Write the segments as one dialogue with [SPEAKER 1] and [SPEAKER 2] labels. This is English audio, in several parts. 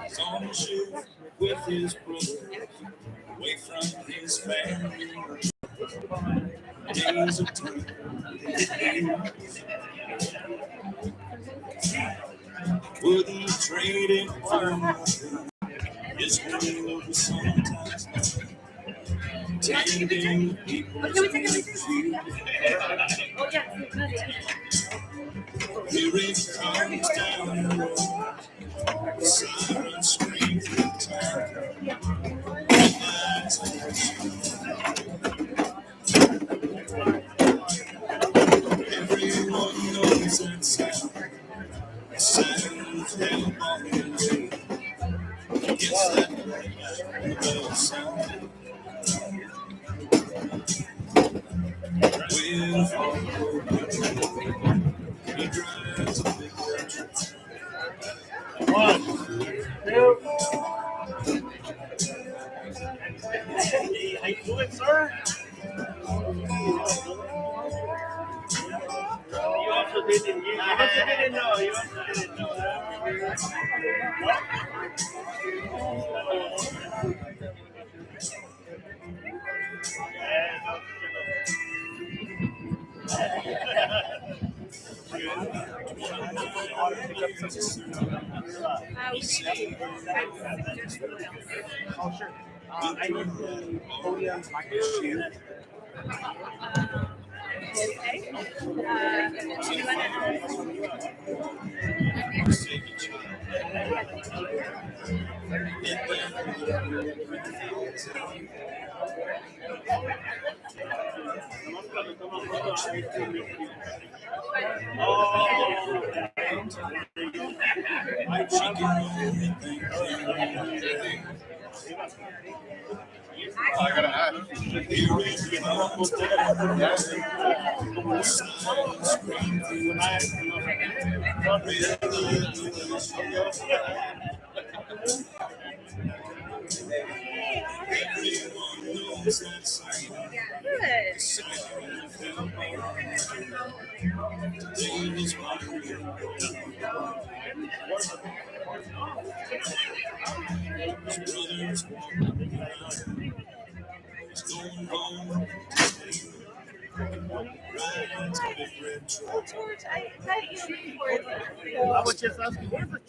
[SPEAKER 1] He's on the ship with his brother, away from his family. Days of time, wouldn't trade it for nothing. Just dream of the sometimes tending people's feet. Here it comes down the road, the siren screams in time. Everyone knows that sound. The sound of hell on his head. Yes, that bell sound. With he drives a big red truck. One, two. Hey, how you doing, sir? You also didn't. You also didn't know. You also didn't know. Oh, sure. I need the podium, my shoe. I got an I was just asking, where's the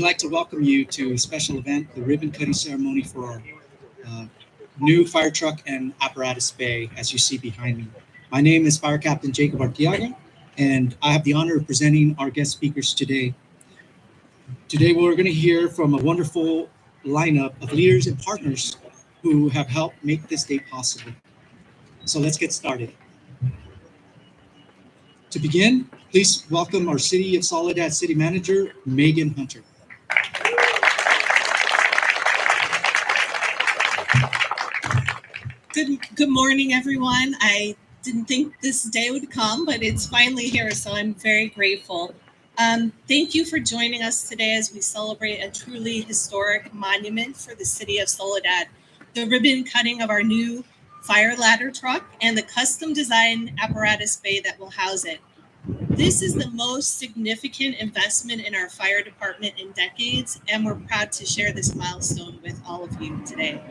[SPEAKER 2] We'd like to welcome you to a special event, the ribbon cutting ceremony for our new fire truck and apparatus bay, as you see behind me. My name is Fire Captain Jacob Arteaga, and I have the honor of presenting our guest speakers today. Today, we're going to hear from a wonderful lineup of leaders and partners who have helped make this day possible. So let's get started. To begin, please welcome our City of Soledad City Manager, Megan Hunter.
[SPEAKER 3] Good morning, everyone. I didn't think this day would come, but it's finally here, so I'm very grateful. Thank you for joining us today as we celebrate a truly historic monument for the City of Soledad, the ribbon cutting of our new fire ladder truck and the custom designed apparatus bay that will house it. This is the most significant investment in our fire department in decades, and we're proud to share this milestone with all of you today.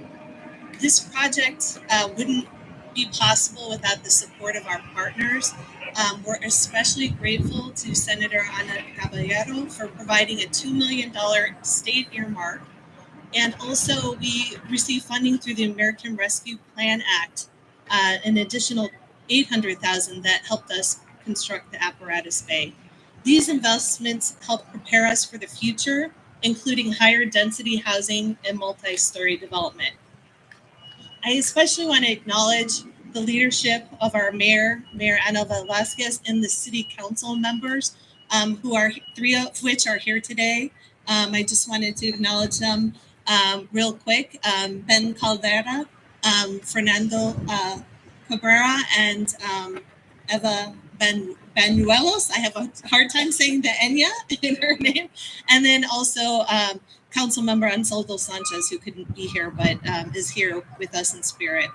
[SPEAKER 3] This project wouldn't be possible without the support of our partners. We're especially grateful to Senator Ana Caballero for providing a $2 million state earmark. And also we received funding through the American Rescue Plan Act, an additional $800,000 that helped us construct the apparatus bay. These investments help prepare us for the future, including higher density housing and multi-story development. I especially want to acknowledge the leadership of our Mayor Ana Velasquez, and the City Council members, who are three of which are here today. I just wanted to acknowledge them real quick. Ben Caldera, Fernando Cabrera, and Eva Banuelos. I have a hard time saying the Enya in her name. And then also Council Member Anselmo Sanchez, who couldn't be here, but is here with us in spirit.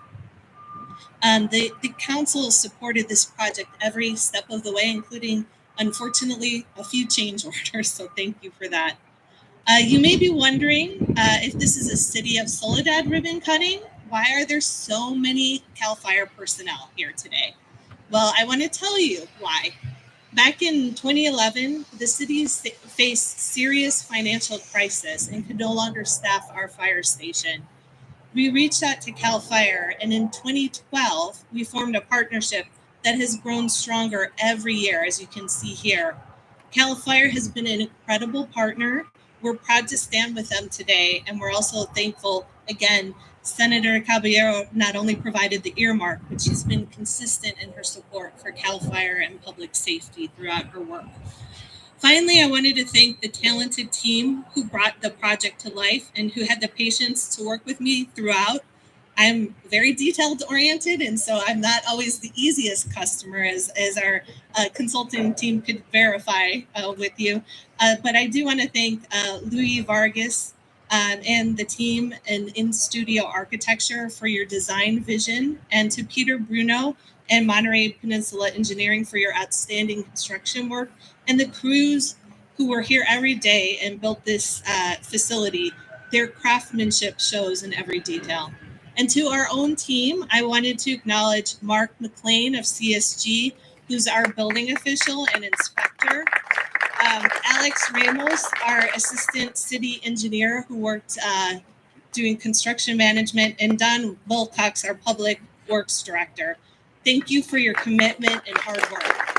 [SPEAKER 3] The council supported this project every step of the way, including, unfortunately, a few change orders, so thank you for that. You may be wondering if this is a City of Soledad ribbon cutting. Why are there so many CAL FIRE personnel here today? Well, I want to tell you why. Back in 2011, the city faced serious financial crisis and could no longer staff our fire station. We reached out to CAL FIRE, and in 2012, we formed a partnership that has grown stronger every year, as you can see here. CAL FIRE has been an incredible partner. We're proud to stand with them today, and we're also thankful, again, Senator Caballero not only provided the earmark, but she's been consistent in her support for CAL FIRE and public safety throughout her work. Finally, I wanted to thank the talented team who brought the project to life and who had the patience to work with me throughout. I'm very detailed oriented, and so I'm not always the easiest customer, as our consulting team could verify with you. But I do want to thank Louis Vargas and the team in Studio Architecture for your design vision, and to Peter Bruno and Monterey Peninsula Engineering for your outstanding construction work, and the crews who were here every day and built this facility. Their craftsmanship shows in every detail. And to our own team, I wanted to acknowledge Mark McLean of CSG, who's our building official and inspector. Alex Ramos, our assistant city engineer who worked doing construction management, and Don Volcox, our public works director. Thank you for your commitment and hard work.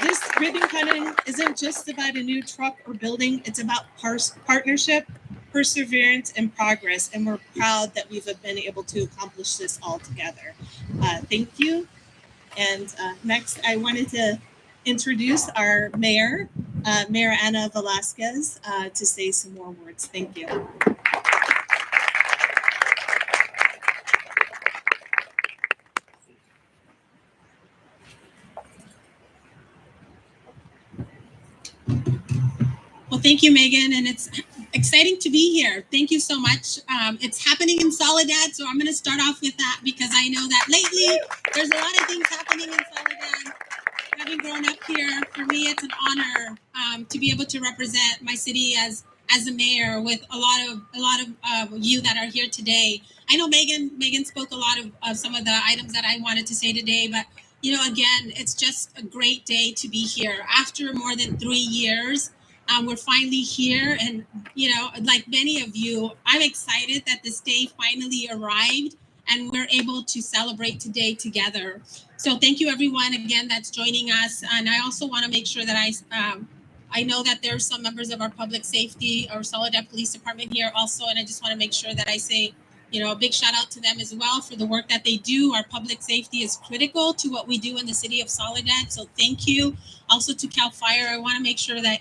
[SPEAKER 3] This ribbon cutting isn't just about a new truck or building, it's about partnership, perseverance, and progress, and we're proud that we've been able to accomplish this all together. Thank you. And next, I wanted to introduce our mayor, Mayor Ana Velasquez, to say some more words. Thank you.
[SPEAKER 4] Well, thank you, Megan, and it's exciting to be here. Thank you so much. It's happening in Soledad, so I'm going to start off with that because I know that lately there's a lot of things happening in Soledad. Having grown up here, for me, it's an honor to be able to represent my city as a mayor with a lot of you that are here today. I know Megan spoke a lot of some of the items that I wanted to say today, but again, it's just a great day to be here. After more than 3 years We're finally here, and like many of you, I'm excited that this day finally arrived, and we're able to celebrate today together. So thank you, everyone, again that's joining us. And I also want to make sure that I know that there are some members of our public safety or Soledad Police Department here also, and I just want to make sure that I say, a big shout out to them as well for the work that they do. Our public safety is critical to what we do in the city of Soledad, so thank you. Also to CAL FIRE, I want to make sure that,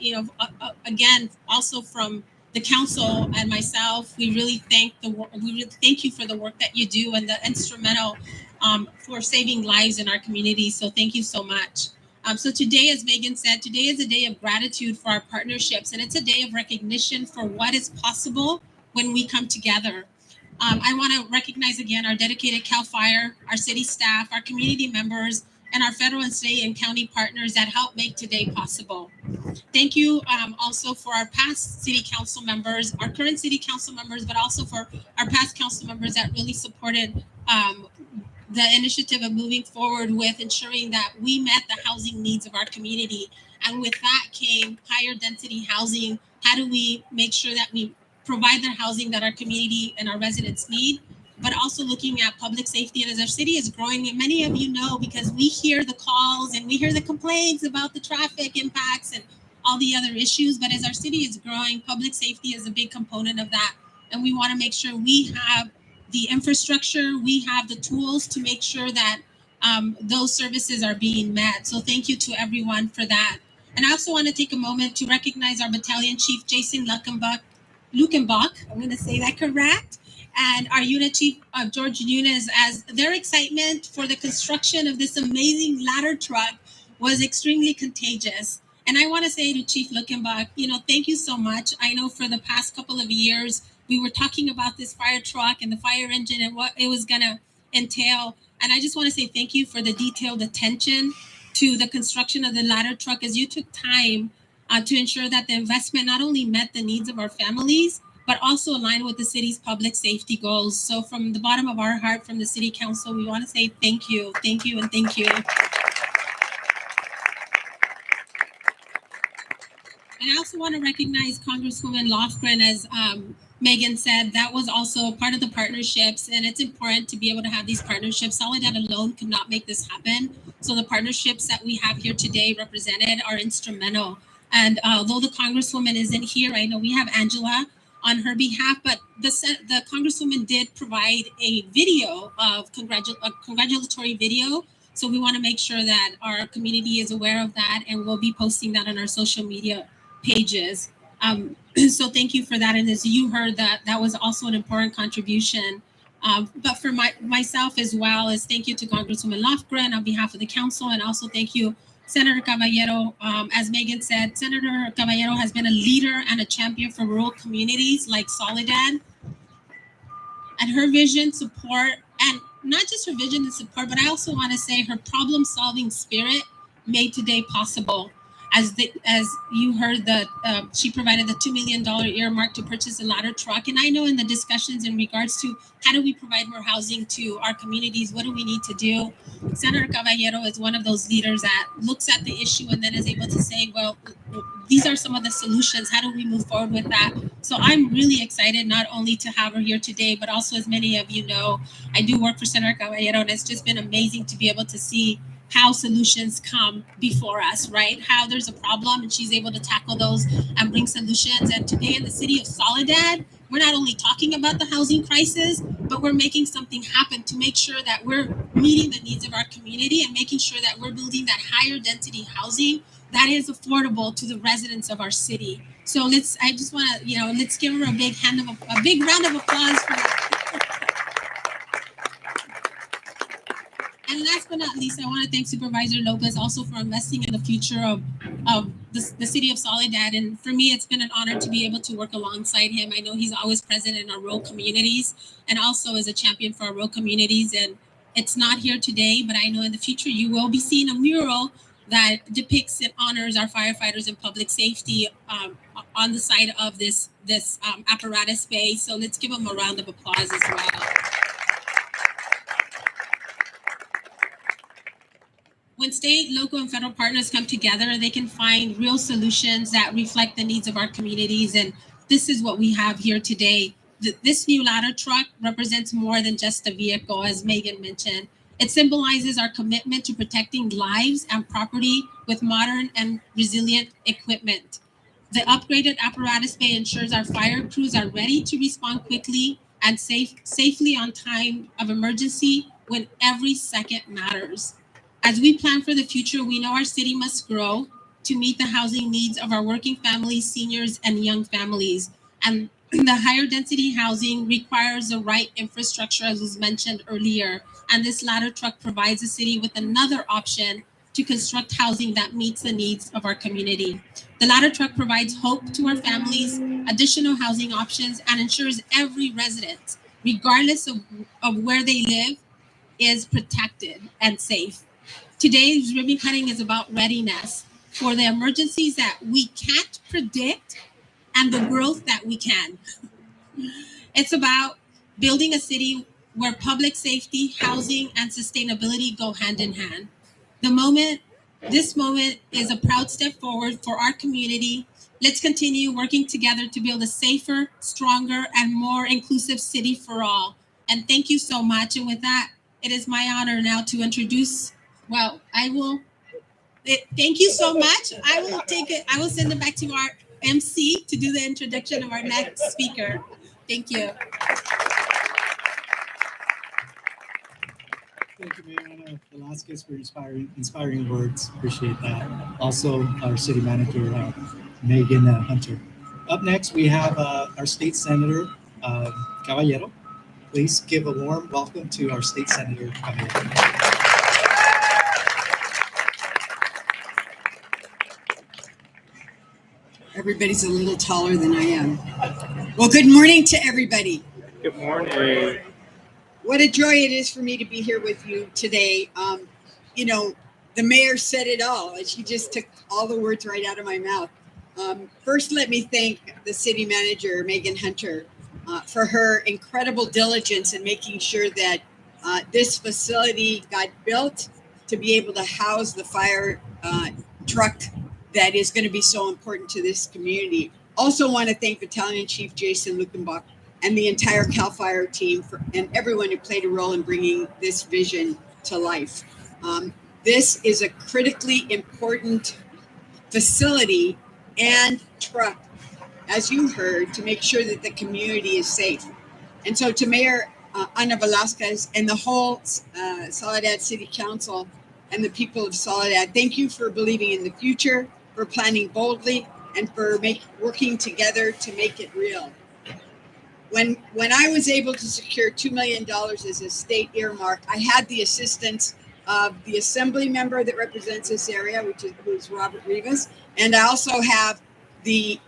[SPEAKER 4] again, also from the council and myself, we really thank you for the work that you do and the instrumental for saving lives in our community. So thank you so much. So today, as Megan said, today is a day of gratitude for our partnerships, and it's a day of recognition for what is possible when we come together. I want to recognize again our dedicated CAL FIRE, our city staff, our community members, and our federal and state and county partners that help make today possible. Thank you also for our past city council members, our current city council members, but also for our past council members that really supported the initiative of moving forward with ensuring that we met the housing needs of our community. And with that came higher density housing. How do we make sure that we provide the housing that our community and our residents need, but also looking at public safety. And as our city is growing, and many of you know, because we hear the calls and we hear the complaints about the traffic impacts and all the other issues, but as our city is growing, public safety is a big component of that. And we want to make sure we have the infrastructure, we have the tools to make sure that those services are being met. So thank you to everyone for that. And I also want to take a moment to recognize our battalion chief, Jason Lukenbach, I'm going to say that correct, and our unit chief, George Nunes, as their excitement for the construction of this amazing ladder truck was extremely contagious. And I want to say to Chief Lukenbach, thank you so much. I know for the past couple of years, we were talking about this fire truck and the fire engine and what it was going to entail. And I just want to say thank you for the detailed attention to the construction of the ladder truck, as you took time to ensure that the investment not only met the needs of our families, but also aligned with the city's public safety goals. So from the bottom of our heart, from the City Council, we want to say thank you, and thank you. And I also want to recognize Congresswoman Lofgren, as Megan said, that was also part of the partnerships, and it's important to be able to have these partnerships. Soledad alone could not make this happen. So the partnerships that we have here today represented are instrumental. And although the Congresswoman isn't here, I know we have Angela on her behalf, but the Congresswoman did provide a video of congratulatory video. So we want to make sure that our community is aware of that, and we'll be posting that on our social media pages. So thank you for that. And as you heard, that was also an important contribution. But for myself as well, as thank you to Congresswoman Lofgren on behalf of the council, and also thank you, Senator Caballero. As Megan said, Senator Caballero has been a leader and a champion for rural communities like Soledad. And her vision, support, and not just her vision and support, but I also want to say her problem-solving spirit made today possible. As you heard, that she provided the $2 million earmark to purchase a ladder truck. And I know in the discussions in regards to how do we provide more housing to our communities, what do we need to do? Senator Caballero is one of those leaders that looks at the issue and then is able to say, well, these are some of the solutions. How do we move forward with that? So I'm really excited not only to have her here today, but also, as many of you know, I do work for Senator Caballero, and it's just been amazing to be able to see how solutions come before us, right? How there's a problem and she's able to tackle those and bring solutions. And today in the city of Soledad, we're not only talking about the housing crisis, but we're making something happen to make sure that we're meeting the needs of our community and making sure that we're building that higher density housing that is affordable to the residents of our city. So I just want to, let's give her a big round of applause for that. And last but not least, I want to thank Supervisor Lopez also for investing in the future of the city of Soledad. And for me, it's been an honor to be able to work alongside him. I know he's always present in our rural communities and also as a champion for our rural communities. And it's not here today, but I know in the future you will be seeing a mural that depicts and honors our firefighters and public safety on the side of this apparatus space. So let's give them a round of applause as well. when state, local, and federal partners come together, they can find real solutions that reflect the needs of our communities. And this is what we have here today. This new ladder truck represents more than just a vehicle, as Megan mentioned. It symbolizes our commitment to protecting lives and property with modern and resilient equipment. The upgraded apparatus bay ensures our fire crews are ready to respond quickly and safely on time of emergency when every second matters. As we plan for the future, we know our city must grow to meet the housing needs of our working families, seniors, and young families. And the higher density housing requires the right infrastructure, as was mentioned earlier. And this ladder truck provides the city with another option to construct housing that meets the needs of our community. The ladder truck provides hope to our families, additional housing options, and ensures every resident, regardless of where they live, is protected and safe. Today's ribbon cutting is about readiness for the emergencies that we can't predict and the growth that we can. It's about building a city where public safety, housing, and sustainability go hand in hand. This moment is a proud step forward for our community. Let's continue working together to build a safer, stronger, and more inclusive city for all. And thank you so much. And with that, it is my honor now to introduce, thank you so much. I will send it back to our MC to do the introduction of our next speaker. Thank you.
[SPEAKER 2] Thank you, Mayor Ana Velasquez, for inspiring words. Appreciate that. Also, our city manager, Megan Hunter. Up next, we have our state senator, Caballero. Please give a warm welcome to our state senator, Caballero.
[SPEAKER 5] Everybody's a little taller than I am. Well, good morning to everybody.
[SPEAKER 6] Good morning.
[SPEAKER 5] What a joy it is for me to be here with you today. The mayor said it all, and she just took all the words right out of my mouth. First, let me thank the city manager, Megan Hunter, for her incredible diligence in making sure that this facility got built to be able to house the fire truck that is going to be so important to this community. Also want to thank Battalion Chief Jason Lukenbach and the entire CAL FIRE team and everyone who played a role in bringing this vision to life. This is a critically important facility and truck, as you heard, to make sure that the community is safe. And so to Mayor Ana Velasquez and the whole Soledad City Council and the people of Soledad, thank you for believing in the future, for planning boldly, and for working together to make it real. When I was able to secure $2 million as a state earmark, I had the assistance of the assembly member that represents this area, who's Robert Rivas, and I also had the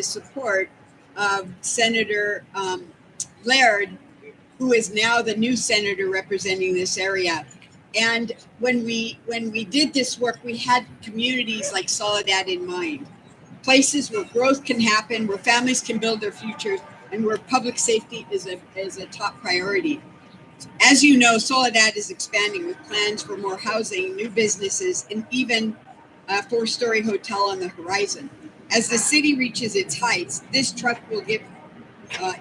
[SPEAKER 5] support of Senator Laird, who is now the new senator representing this area. And when we did this work, we had communities like Soledad in mind, places where growth can happen, where families can build their futures, and where public safety is a top priority. As you know, Soledad is expanding with plans for more housing, new businesses, and even a 4-story hotel on the horizon. As the city reaches its heights, this truck will give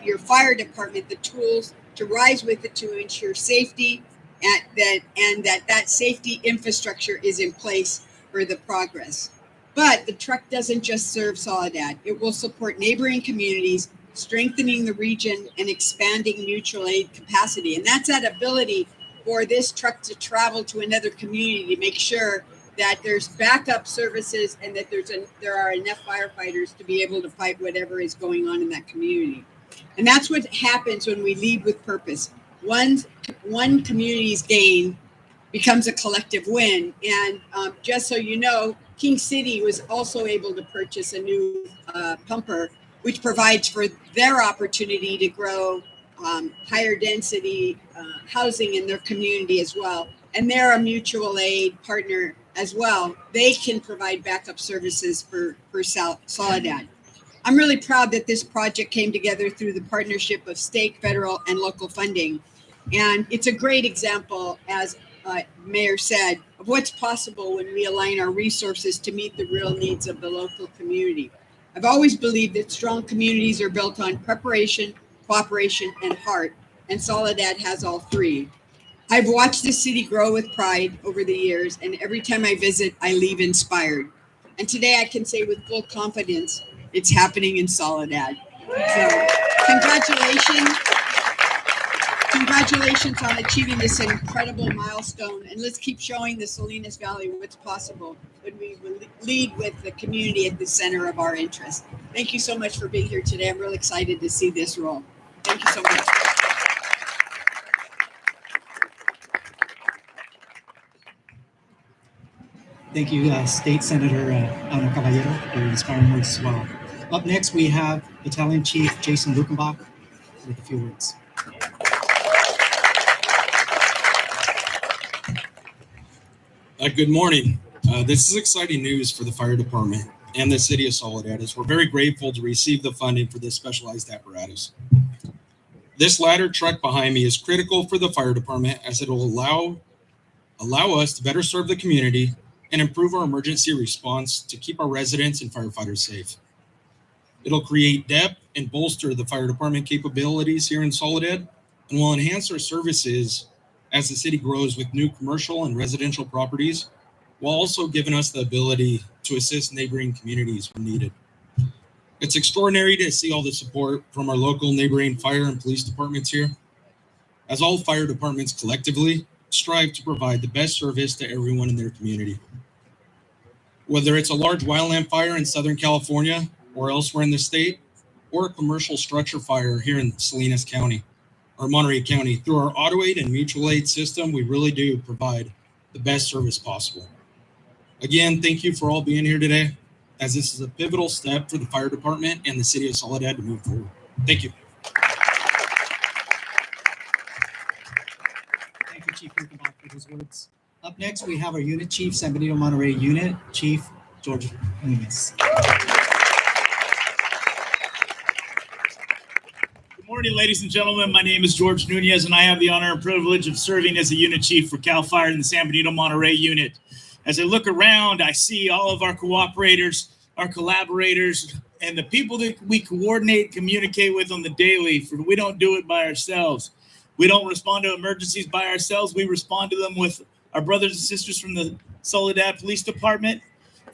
[SPEAKER 5] your fire department the tools to rise with it to ensure safety, and that safety infrastructure is in place for the progress. But the truck doesn't just serve Soledad. It will support neighboring communities, strengthening the region and expanding mutual aid capacity. And that's that ability for this truck to travel to another community to make sure that there's backup services and that there are enough firefighters to be able to fight whatever is going on in that community. And that's what happens when we lead with purpose. One community's gain becomes a collective win. And just so you know, King City was also able to purchase a new pumper, which provides for their opportunity to grow higher density housing in their community as well. And they're a mutual aid partner as well. They can provide backup services for Soledad. I'm really proud that this project came together through the partnership of state, federal, and local funding. And it's a great example, as Mayor said, of what's possible when we align our resources to meet the real needs of the local community. I've always believed that strong communities are built on preparation, cooperation, and heart, and Soledad has all three. I've watched this city grow with pride over the years, and every time I visit, I leave inspired. And today I can say with full confidence, it's happening in Soledad. So congratulations. Congratulations on achieving this incredible milestone. And let's keep showing the Salinas Valley what's possible when we lead with the community at the center of our interest. Thank you so much for being here today. I'm really excited to see this roll. Thank you so much.
[SPEAKER 2] Thank you, State Senator Ana Caballero, for your inspiring words as well. Up next, we have Battalion Chief Jason Lukenbach with a few words.
[SPEAKER 6] Good morning. This is exciting news for the fire department and the city of Soledad, as we're very grateful to receive the funding for this specialized apparatus. This ladder truck behind me is critical for the fire department, as it will allow us to better serve the community and improve our emergency response to keep our residents and firefighters safe. It'll create depth and bolster the fire department capabilities here in Soledad, and will enhance our services as the city grows with new commercial and residential properties, while also giving us the ability to assist neighboring communities when needed. It's extraordinary to see all the support from our local neighboring fire and police departments here, as all fire departments collectively strive to provide the best service to everyone in their community. Whether it's a large wildland fire in Southern California or elsewhere in the state, or a commercial structure fire here in Salinas County or Monterey County, through our auto aid and mutual aid system, we really do provide the best service possible. Again, thank you for all being here today, as this is a pivotal step for the fire department and the city of Soledad to move forward. Thank you.
[SPEAKER 2] Thank you, Chief Lukenbach, for those words. Up next, we have our unit chief, San Benito Monterey Unit, Chief George Nunez.
[SPEAKER 7] Good morning, ladies and gentlemen. My name is George Nunez, and I have the honor and privilege of serving as a unit chief for CAL FIRE in the San Benito Monterey unit. As I look around, I see all of our cooperators, our collaborators, and the people that we coordinate, communicate with on the daily, for we don't do it by ourselves. We don't respond to emergencies by ourselves. We respond to them with our brothers and sisters from the Soledad Police Department,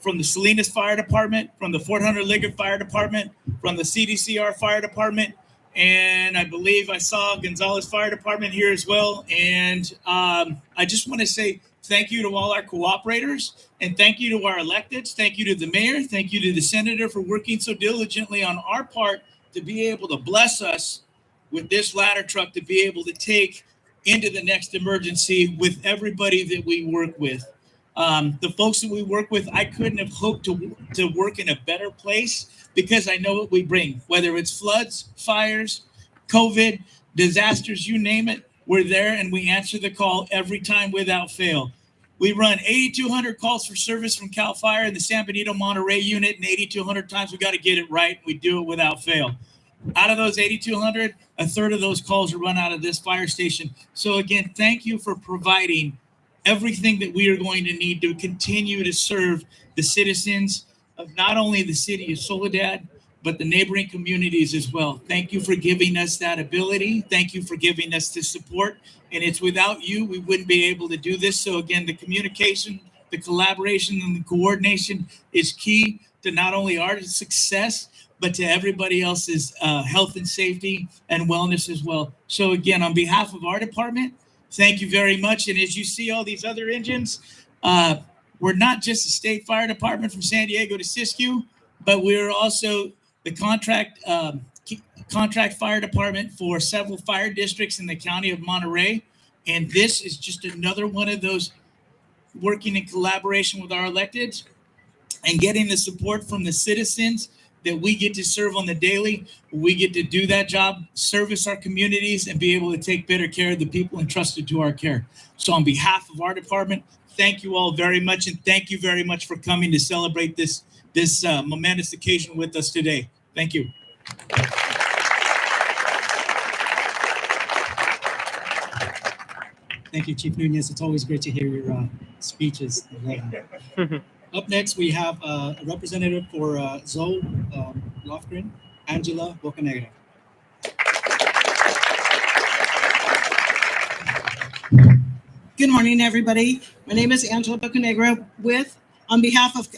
[SPEAKER 7] from the Salinas Fire Department, from the Fort Hunter Liggett Fire Department, from the CDCR Fire Department, and I believe I saw Gonzalez Fire Department here as well. And I just want to say thank you to all our cooperators, and thank you to our electeds. Thank you to the mayor. Thank you to the senator for working so diligently on our part to be able to bless us with this ladder truck to be able to take into the next emergency with everybody that we work with. The folks that we work with, I couldn't have hoped to work in a better place, because I know what we bring, whether it's floods, fires, COVID, disasters, you name it, we're there and we answer the call every time without fail. We run 8,200 calls for service from CAL FIRE in the San Benito Monterey unit, and 8,200 times we got to get it right. We do it without fail. Out of those 8,200, a third of those calls are run out of this fire station. So again, thank you for providing everything that we are going to need to continue to serve the citizens of not only the city of Soledad, but the neighboring communities as well. Thank you for giving us that ability. Thank you for giving us the support. And it's without you, we wouldn't be able to do this. So again, the communication, the collaboration, and the coordination is key to not only our success, but to everybody else's health and safety and wellness as well. So again, on behalf of our department, thank you very much. And as you see all these other engines, we're not just a state fire department from San Diego to Siskiyou, but we're also the contract fire department for several fire districts in the county of Monterey. And this is just another one of those, working in collaboration with our electeds and getting the support from the citizens that we get to serve on the daily. We get to do that job, service our communities, and be able to take better care of the people entrusted to our care. So on behalf of our department, thank you all very much, and thank you very much for coming to celebrate this momentous occasion with us today. Thank you.
[SPEAKER 2] Thank you, Chief Nunez. It's always great to hear your speeches. Up next, we have a representative for Zoe Lofgren, Angela Bocanegra.
[SPEAKER 8] Good morning, everybody. My name is Angela Bocanegra on behalf of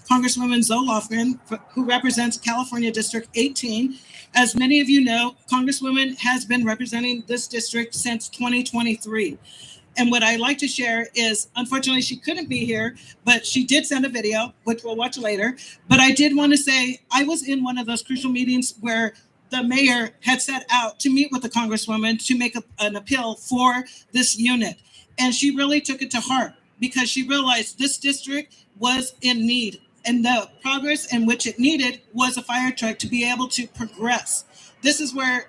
[SPEAKER 8] Congresswoman Zoe Lofgren, who represents California District 18. As many of you know, Congresswoman has been representing this district since 2023. And what I'd like to share is, unfortunately, she couldn't be here, but she did send a video, which we'll watch later. But I did want to say, I was in one of those crucial meetings where the mayor had set out to meet with the Congresswoman to make an appeal for this unit. And she really took it to heart because she realized this district was in need. And the progress in which it needed was a fire truck to be able to progress. This is where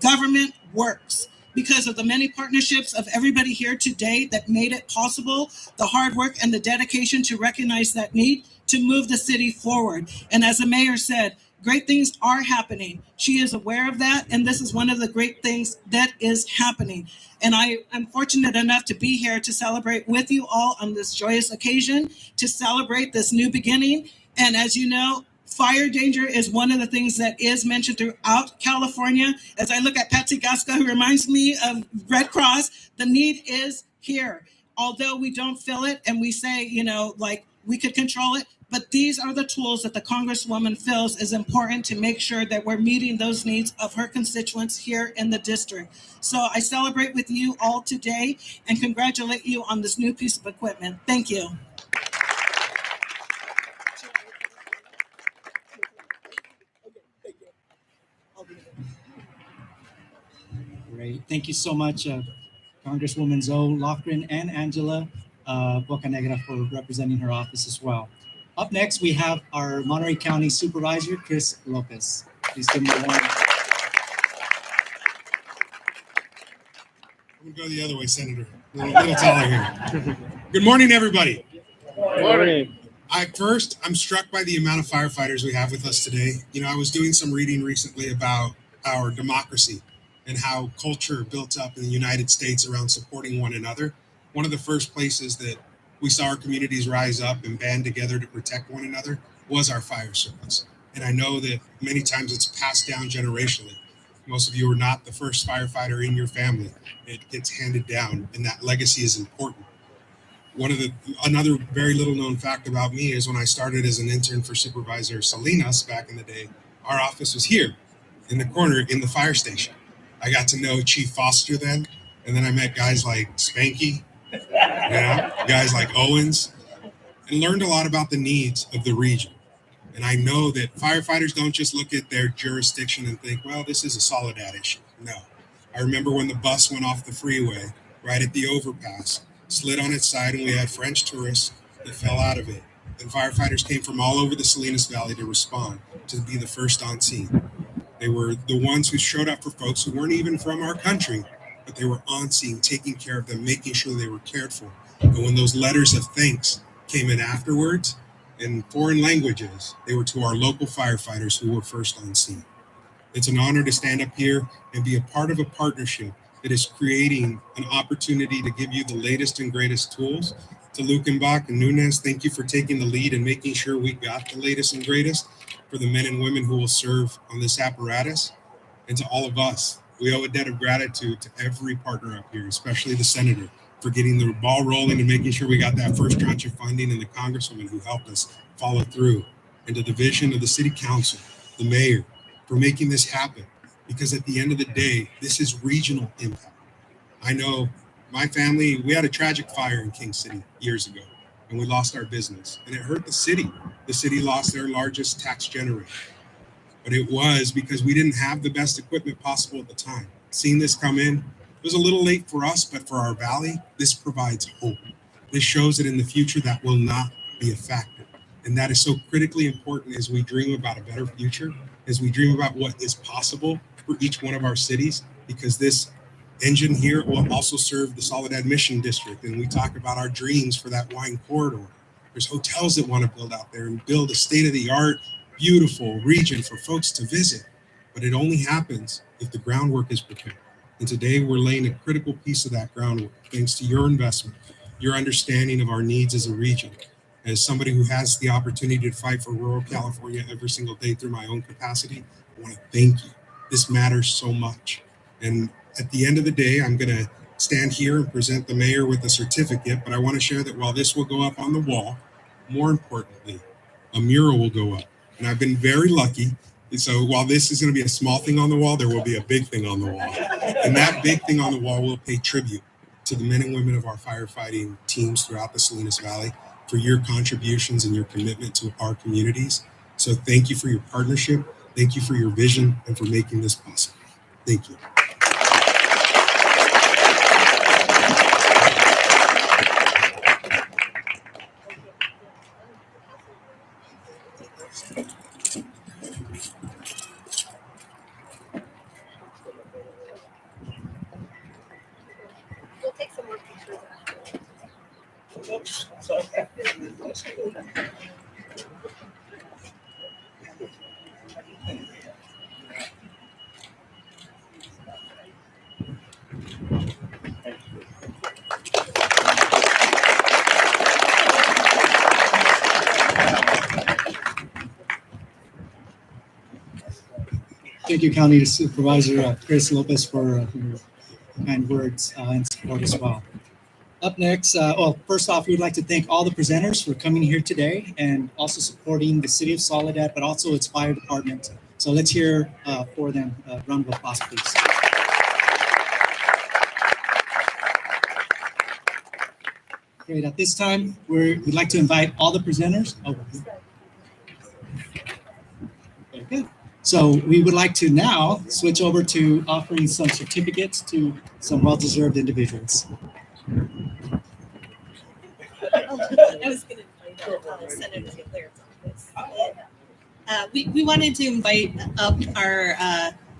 [SPEAKER 8] government works because of the many partnerships of everybody here today that made it possible, the hard work and the dedication to recognize that need to move the city forward. And as the mayor said, great things are happening. She is aware of that, and this is one of the great things that is happening. And I am fortunate enough to be here to celebrate with you all on this joyous occasion, to celebrate this new beginning. And as you know, fire danger is one of the things that is mentioned throughout California. As I look at Patsy Gasca, who reminds me of Red Cross, the need is here. Although we don't feel it and we say, like we could control it, but these are the tools that the Congresswoman feels is important to make sure that we're meeting those needs of her constituents here in the district. So I celebrate with you all today and congratulate you on this new piece of equipment. Thank you.
[SPEAKER 2] Great. Thank you so much, Congresswoman Zoe Lofgren and Angela Bocanegra for representing her office as well. Up next, we have our Monterey County Supervisor, Chris Lopez. Please give him a warm.
[SPEAKER 9] I'm going to go the other way, Senator. A little taller here. Good morning, everybody.
[SPEAKER 10] Good morning.
[SPEAKER 9] I'm struck by the amount of firefighters we have with us today. I was doing some reading recently about our democracy and how culture built up in the United States around supporting one another. One of the first places that we saw our communities rise up and band together to protect one another was our fire service. And I know that many times it's passed down generationally. Most of you are not the first firefighter in your family. It gets handed down, and that legacy is important. Another very little known fact about me is when I started as an intern for Supervisor Salinas back in the day, our office was here in the corner in the fire station. I got to know Chief Foster then, and then I met guys like Spanky, guys like Owens, and learned a lot about the needs of the region. And I know that firefighters don't just look at their jurisdiction and think, well, this is a Soledad issue. No. I remember when the bus went off the freeway right at the overpass, slid on its side, and we had French tourists that fell out of it. And firefighters came from all over the Salinas Valley to respond, to be the first on scene. They were the ones who showed up for folks who weren't even from our country, but they were on scene, taking care of them, making sure they were cared for. And when those letters of thanks came in afterwards, in foreign languages, they were to our local firefighters who were first on scene. It's an honor to stand up here and be a part of a partnership that is creating an opportunity to give you the latest and greatest tools. To Lukenbach and Nunez, thank you for taking the lead and making sure we got the latest and greatest for the men and women who will serve on this apparatus. And to all of us, we owe a debt of gratitude to every partner up here, especially the senator, for getting the ball rolling and making sure we got that first tranche of funding, and the congresswoman who helped us follow through, and to the vision of the city council, the mayor, for making this happen. Because at the end of the day, this is regional impact. I know my family, we had a tragic fire in King City years ago, and we lost our business, and it hurt the city. The city lost their largest tax generator. But it was because we didn't have the best equipment possible at the time. Seeing this come in, it was a little late for us, but for our valley, this provides hope. This shows that in the future, that will not be a factor. And that is so critically important as we dream about a better future, as we dream about what is possible for each one of our cities, because this engine here will also serve the Soledad Mission District. And we talk about our dreams for that wine corridor. There's hotels that want to build out there and build a state-of-the-art, beautiful region for folks to visit. But it only happens if the groundwork is prepared. And today we're laying a critical piece of that groundwork thanks to your investment, your understanding of our needs as a region. As somebody who has the opportunity to fight for rural California every single day through my own capacity, I want to thank you. This matters so much. And at the end of the day, I'm going to stand here and present the mayor with a certificate, but I want to share that while this will go up on the wall, more importantly, a mural will go up. And I've been very lucky. And so while this is going to be a small thing on the wall, there will be a big thing on the wall. And that big thing on the wall will pay tribute to the men and women of our firefighting teams throughout the Salinas Valley for your contributions and your commitment to our communities. So thank you for your partnership. Thank you for your vision and for making this possible. Thank you.
[SPEAKER 10] We'll take some more pictures.
[SPEAKER 2] Thank you, County Supervisor Chris Lopez, for your kind words and support as well. Up next, first off, we'd like to thank all the presenters for coming here today and also supporting the City of Soledad, but also its fire department. So let's hear for them. Round of applause, please. Great. At this time, we'd like to invite all the presenters. Very good. So we would like to now switch over to offering some certificates to some well-deserved individuals.
[SPEAKER 3] I was going to invite Senator Laird's office. We wanted to invite up our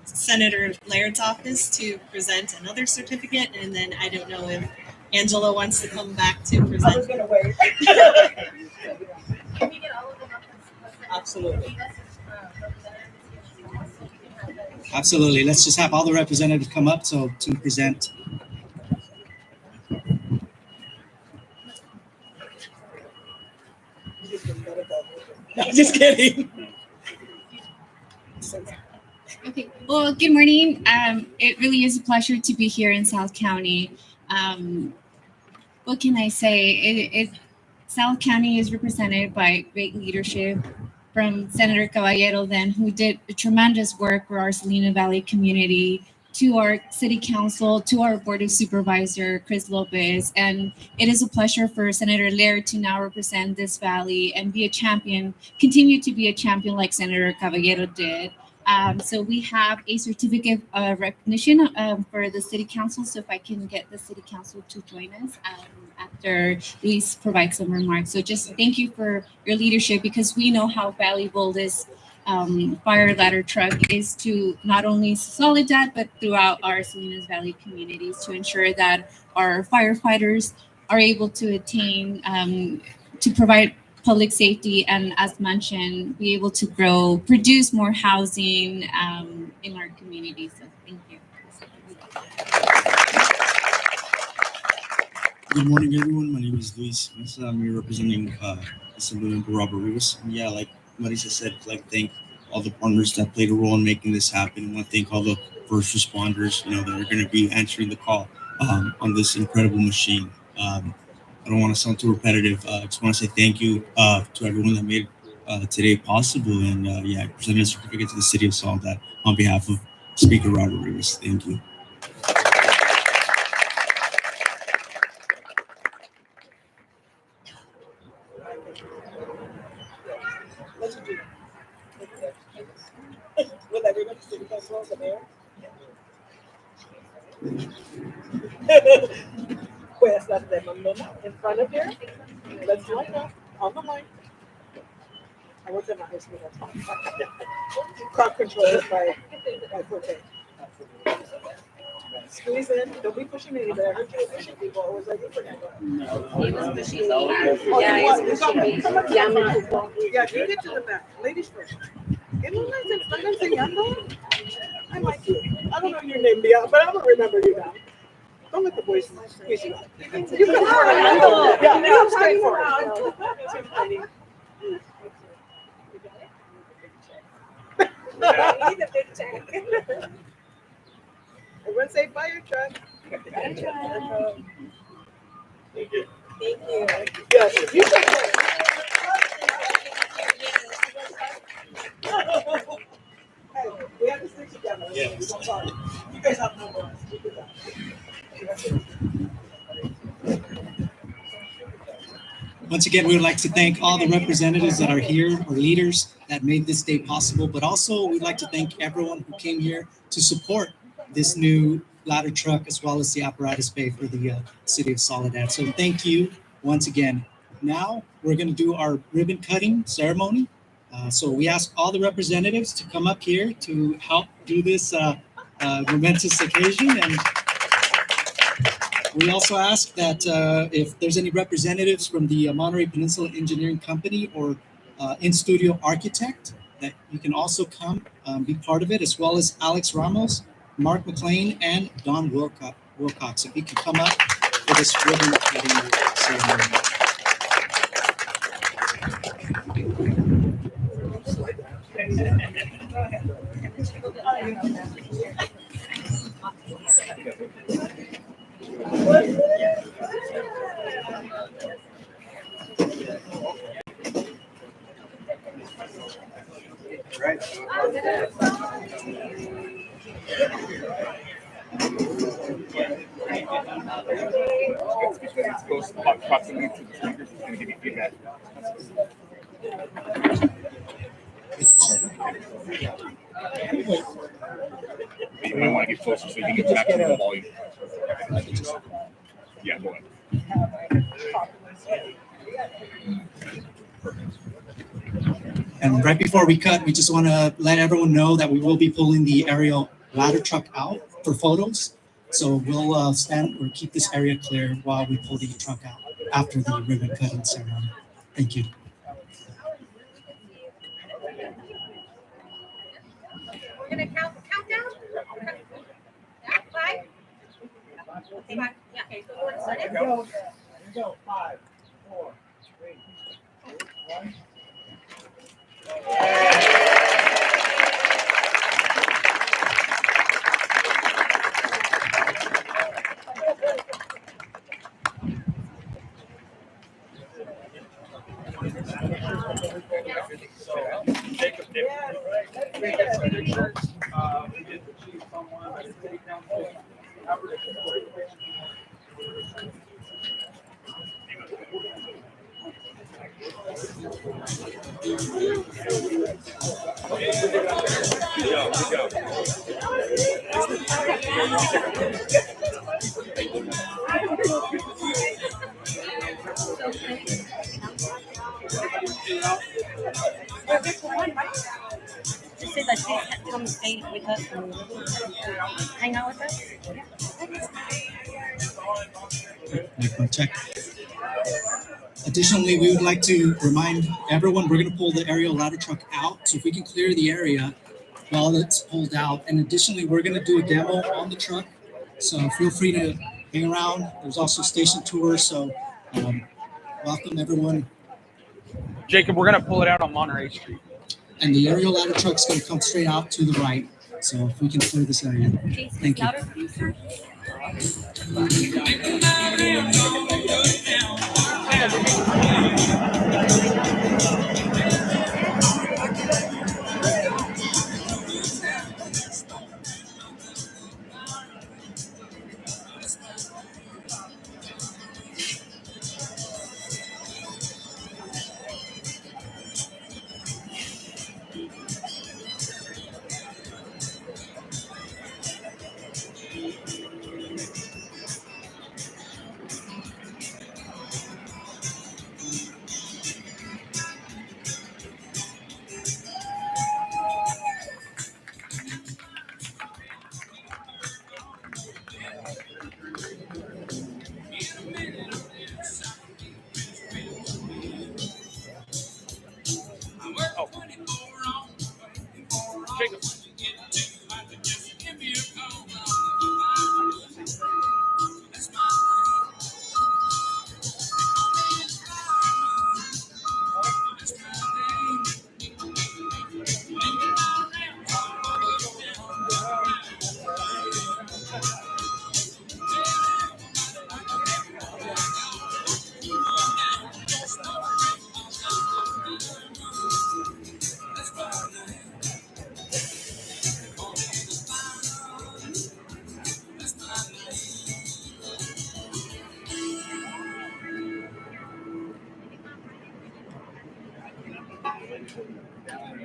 [SPEAKER 3] Senator Laird's office to present another certificate, and then I don't know if Angela wants to come back to present. I was going to wait. Can we get all of them up? Absolutely.
[SPEAKER 2] Absolutely. Let's just have all the representatives come up to present.
[SPEAKER 3] Just kidding.
[SPEAKER 11] Okay. Well, good morning. It really is a pleasure to be here in South County. What can I say? South County is represented by great leadership from Senator Caballero, then, who did tremendous work for our Salinas Valley community, to our city council, to our board of supervisor, Chris Lopez. And it is a pleasure for Senator Laird to now represent this valley and be a champion, continue to be a champion like Senator Caballero did. So we have a certificate of recognition for the city council. So if I can get the city council to join us after Luis provides some remarks. So just thank you for your leadership, because we know how valuable this fire ladder truck is to not only Soledad, but throughout our Salinas Valley communities, to ensure that our firefighters are able to attain, to provide public safety, and, as mentioned, be able to produce more housing in our community. So thank you.
[SPEAKER 12] Good morning, everyone. My name is Luis. I'm here representing Assemblyman Robert Rivas. And yeah, like Marisa said, I'd like to thank all the partners that played a role in making this happen. I want to thank all the first responders, that are going to be answering the call on this incredible machine. I don't want to sound too repetitive. I just want to say thank you to everyone that made today possible. And I presented a certificate to the City of Soledad on behalf of Speaker Robert Rivas. Thank you.
[SPEAKER 13] Will everybody sit in those rows there? Pues las de Mamona in front of here. Let's line up on the line. I was in my high school. That's fine. Crowd control is by Forte. Squeeze in. Don't be pushing me either. I heard you were pushing people. Or was I different?
[SPEAKER 10] He was pushing me.
[SPEAKER 13] Yeah, he was pushing me. Yeah, you get to the back. Ladies first. ¿Qué no me están enseñando? I like you. I don't know your name, Leah, but I'm gonna remember you now. Don't let the boys squeeze you out. You can yeah, no, straight for it. Everyone say fire truck. Fire truck. Thank you. Thank you. Yes, you take care. Hey, we have to stick together.
[SPEAKER 6] Yes.
[SPEAKER 13] Sorry. You guys have no more.
[SPEAKER 2] Once again, we would like to thank all the representatives that are here, or leaders that made this day possible, but also we'd like to thank everyone who came here to support this new ladder truck as well as the apparatus bay for the city of Soledad. So thank you once again. Now we're going to do our ribbon cutting ceremony. So we ask all the representatives to come up here to help do this momentous occasion. And we also ask that if there's any representatives from the Monterey Peninsula Engineering Company or in-studio architect, that you can also come be part of it, as well as Alex Ramos, Mark McLean, and Don Wilcox. If you can come up for this ribbon cutting ceremony.
[SPEAKER 14] Right. Because it's close proximity to the speakers, it's going to give you feedback. But you might want to get closer so you can get maximum volume. Yeah, go ahead.
[SPEAKER 2] And right before we cut, we just want to let everyone know that we will be pulling the aerial ladder truck out for photos. So we'll stand or keep this area clear while we pull the truck out after the ribbon cutting ceremony. Thank you.
[SPEAKER 10] We're gonna count down. Yeah, 5. Okay, 5. Yeah. Okay, so we're starting.
[SPEAKER 13] Here we go. 5, 4, 3, 2, 1.
[SPEAKER 14] Jacob did. We get some pictures. We did achieve someone. I take down the
[SPEAKER 10] You said that they had come stay with us and hang out with us.
[SPEAKER 2] Check. Additionally, we would like to remind everyone we're going to pull the aerial ladder truck out. So if we can clear the area while it's pulled out. And additionally, we're going to do a demo on the truck. So feel free to hang around. There's also station tours. So welcome everyone.
[SPEAKER 14] Jacob, we're going to pull it out on Monterey Street.
[SPEAKER 2] And the aerial ladder truck's going to come straight out to the right. So if we can clear this area. Thank you.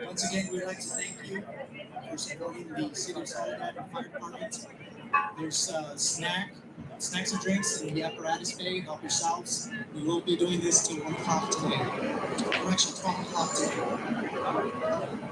[SPEAKER 2] Once again, we'd like to thank you for supporting the City of Soledad Fire Department. There's snacks and drinks in the Apparatus Bay. Help yourselves. We will be doing this till 1 o'clock today. Correction, 12 o'clock today.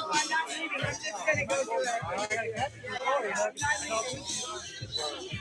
[SPEAKER 10] I'm not leaving. I'm just gonna go do it.